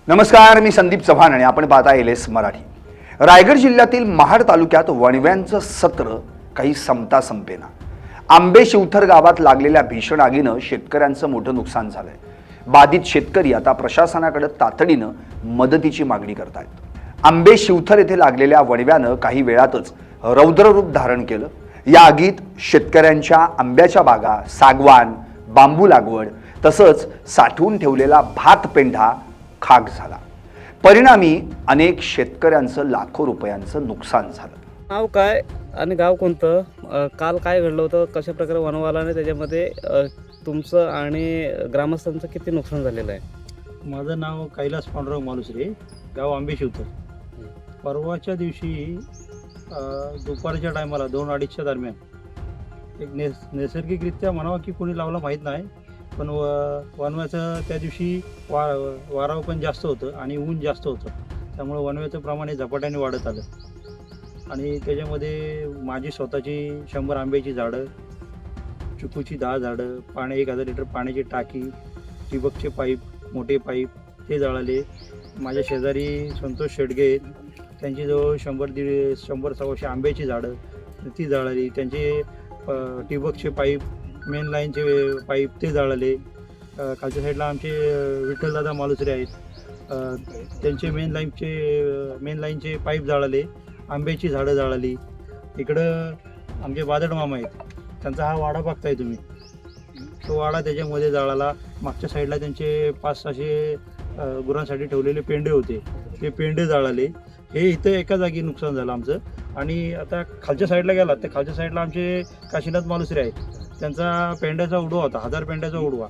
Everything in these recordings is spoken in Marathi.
नमस्कार, मी संदीप चव्हाण आणि आपण पाहता LS मराठी। रायगड जिल्ह्यातील महाड तालुक्यात वणव्यांचं सत्र काही संपता संपेना। आंबे शिवथर गावात लागलेल्या भीषण आगीनं शेतकऱ्यांचं मोठं नुकसान झालंय। बाधित शेतकरी आता प्रशासनाकडे तातडीनं मदतीची मागणी करतायत। आंबे शिवथर येथे लागलेल्या वणव्यानं काही वेळातच रौद्ररूप धारण केलं। या आगीत शेतकऱ्यांच्या आंब्याच्या बागा, सागवान, बांबू लागवड तसंच साठवून ठेवलेला भात पेंढा खाक झाला। परिणामी अनेक शेतकऱ्यांचं लाखो रुपयांचं नुकसान झालं। नाव काय आणि गाव कोणतं, काल काय घडलं होतं, कशा प्रकारे वनवाला आणि त्याच्यामध्ये तुमचं आणि ग्रामस्थांचं किती नुकसान झालेलं आहे? माझं नाव कैलास पांडुरंग मालुसरे, गाव आंबे शिवथर। परवाच्या दिवशी दुपारच्या टायमाला 2-2:30च्या दरम्यान एक नैसर्गिकरित्या म्हणावं की कोणी लावला माहीत नाही, पण वणव्याचं त्या दिवशी वारा पण जास्त होतं आणि ऊन जास्त होतं, त्यामुळे वणव्याचं प्रमाण हे झपाट्याने वाढत आलं। आणि त्याच्यामध्ये माझी स्वतःची 100 आंब्याची झाडं, चिकूची 10 झाडं, 1000 लिटर पाण्याची टाकी, ठिबकचे पाईप, मोठे पाईप ते जळाले। माझ्या शेजारी संतोष शेडगे, त्यांची जवळ 100-150 आंब्याची झाडं ती जळाली। त्यांचे ठिबकचे पाईप, मेन लाईनचे पाईप ते जळाले। खालच्या साईडला आमचे विठ्ठलदादा मालुसरे आहेत, त्यांचे मेन लाईनचे पाईप जळाले, आंब्याची झाडं जळाली। इकडं आमचे बादड मामा आहेत, त्यांचा हा वाडा बघताय तुम्ही, तो वाडा त्याच्यामध्ये जळाला। मागच्या साईडला त्यांचे 500-600 गुरांसाठी ठेवलेले पेंडे होते, ते पेंडे जळाले। हे इथं एका जागी नुकसान झालं आमचं। आणि आता खालच्या साईडला गेला तर खालच्या साईडला आमचे काशीनाथ मालुसरे आहेत, त्यांचा पेंड्याचा उडवा होता, 1000 पेंड्याचा उडवा।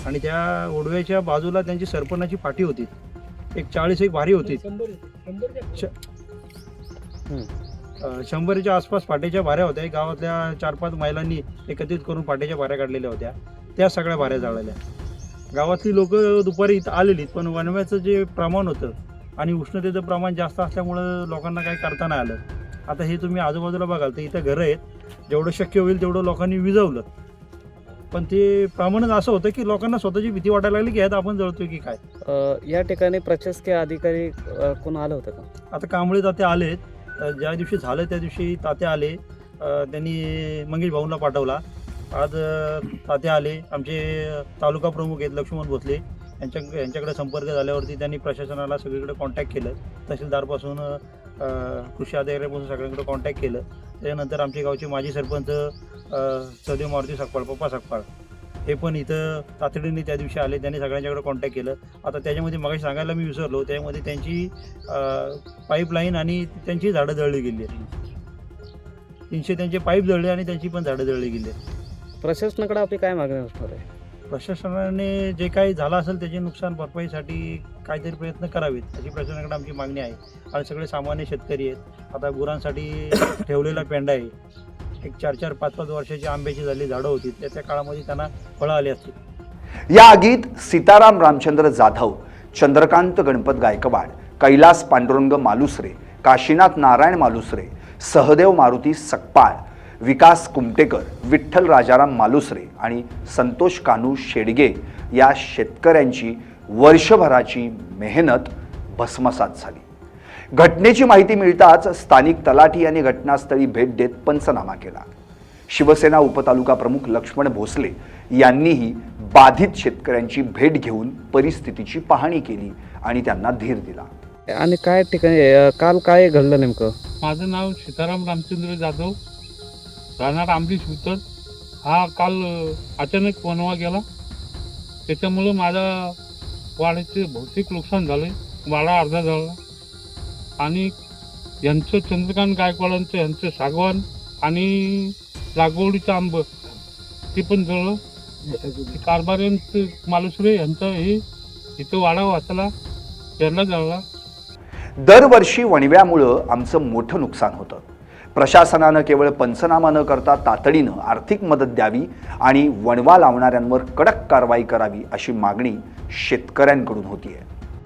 आणि त्या उडव्याच्या बाजूला त्यांची सरपणाची पाठी होती, एक 40 भारी होती, 100च्या आसपास पाट्याच्या भाऱ्या होत्या। गावातल्या 4-5 महिलांनी एकत्रित करून पाट्याच्या भाऱ्या काढलेल्या होत्या, त्या सगळ्या भाऱ्या जळाल्या। गावातली लोक दुपारी इथं आलेली, पण वणव्याचं जे प्रमाण होतं आणि उष्णतेचं प्रमाण जास्त असल्यामुळं लोकांना काही करता नाही आलं। आता हे तुम्ही आजूबाजूला बघाल तर इथं घरं आहेत, जेवढं शक्य होईल तेवढं लोकांनी विझवलं, पण ते प्रमाणच असं होतं की लोकांना स्वतःची भीती वाटायला लागली की ह्यात आपण जळतोय की काय। या ठिकाणी प्रशासकीय अधिकारी कोण आलं होतं का? आता कांबळे तात्या आलेत, ज्या दिवशी झालं त्या दिवशी तात्या आले, त्यांनी मंगेश भाऊंना पाठवला। आज तात्या आले, आमचे तालुका प्रमुख आहेत लक्ष्मण भोसले, यांच्याकडे संपर्क झाल्यावरती त्यांनी प्रशासनाला सगळीकडे कॉन्टॅक्ट केलं, तहसीलदारपासून कृषी अधिकाऱ्यापासून सगळ्यांकडे कॉन्टॅक्ट केलं। त्यानंतर आमच्या गावचे माजी सरपंच सदैव मारुती सकपाळ, पप्पा सकपाळ, हे पण इथं तातडीने त्या दिवशी आले, त्यांनी सगळ्यांच्याकडे कॉन्टॅक्ट केलं। आता त्याच्यामध्ये मगाशी सांगायला मी विसरलो, त्यामध्ये त्यांची पाईपलाईन आणि त्यांची झाडं जळली गेली आहेत, 300 त्यांचे पाईप जळले आणि त्यांची पण झाडं जळली गेली आहेत। प्रशासनाकडे आपली काय मागणी असणार आहे? प्रशासनाने जे काही झालं असेल त्याचे नुकसान भरपाईसाठी काहीतरी प्रयत्न करावेत, अशी प्रशासनाकडे आमची मागणी आहे। आणि सगळे सामान्य शेतकरी आहेत, आता गुरांसाठी ठेवलेला पेंडा आहे, एक 4-4, 5-5 वर्षाची आंब्याची झाली झाडं होती, त्या काळामध्ये त्यांना फळं आली असतील। या आगीत सीताराम रामचंद्र जाधव, चंद्रकांत गणपत गायकवाड, कैलास पांडुरंग मालुसरे, काशीनाथ नारायण मालुसरे, सहदेव मारुती सकपाळ, विकास कुमटेकर, विठ्ठल राजाराम मालुसरे आणि संतोष कानू शेडगे या शेतकऱ्यांची वर्षभराची मेहनत भस्मसात झाली। घटनेची माहिती मिळताच स्थानिक तलाठी यांनी घटनास्थळी भेट देत पंचनामा केला। शिवसेना उपतालुका प्रमुख लक्ष्मण भोसले यांनीही बाधित शेतकऱ्यांची भेट घेऊन परिस्थितीची पाहणी केली आणि त्यांना धीर दिला। आणि काय ठिकाणी काल काय घडलं नेमकं? माझं नाव सीताराम रामचंद्र जाधव, राहणार आंबे शिवथर। हा काल अचानक वणवा गेला, त्याच्यामुळं माझा वाड्याचे भौतिक नुकसान झाले, वाडा अर्धा जळला। आणि यांचं चंद्रकांत गायकवाडांचं यांचं सागवान आणि लागवडीचं आंब ते पण जळलं। कारभाऱ्यांचं मालुसरे यांचं हे इथं वाडा वाचला, त्यांना जळला। दरवर्षी वणव्यामुळं आमचं मोठं नुकसान होतं। प्रशासनानं केवळ पंचनामा न करता तातडीनं आर्थिक मदत द्यावी आणि वणवा लावणाऱ्यांवर कडक कारवाई करावी अशी मागणी शेतकऱ्यांकडून होतीये।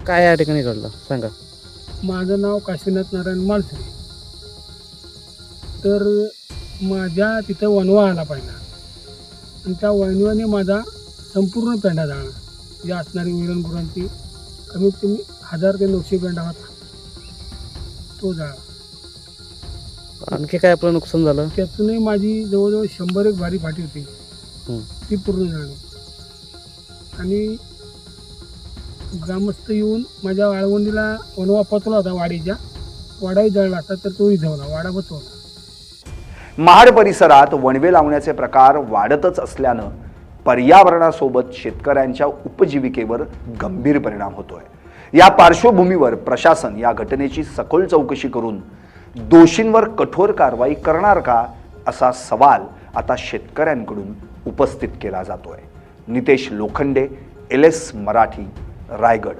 काय या ठिकाणी घडलं सांगा? माझं नाव काशीनाथ नारायण मालसरे। तर माझ्या तिथं वणवा आला पहिला, आणि त्या वणव्याने माझा संपूर्ण पेंडा जाळला, जी असणारी विरण गुरांची कमीत कमी 1000 ते 900 पेंडा होता तो जळाला. आणखी काय आपलं नुकसान झालं? त्यातूनही माझी जवळजवळ 100 एक भारी फाटी होती हं. ती पूर्ण जळली. आणि ग्रामस्थ येऊन माझ्या वाळवंडीला वनवा पोचला होता वाडीच्या, वाडाही जळला असता तर तोही जळला, वाडा बचवला. महाड परिसरात वणवे लावण्याचे प्रकार वाढतच असल्यानं पर्यावरणासोबत शेतकऱ्यांच्या उपजीविकेवर गंभीर परिणाम होतोय. या पार्श्वभूमीवर प्रशासन या घटनेची सखोल चौकशी करून दोषींवर कठोर कारवाई करणार का, असा सवाल आता शेतकऱ्यांकडून उपस्थित केला जातोय. नितेश लोखंडे, LS मराठी, रायगड.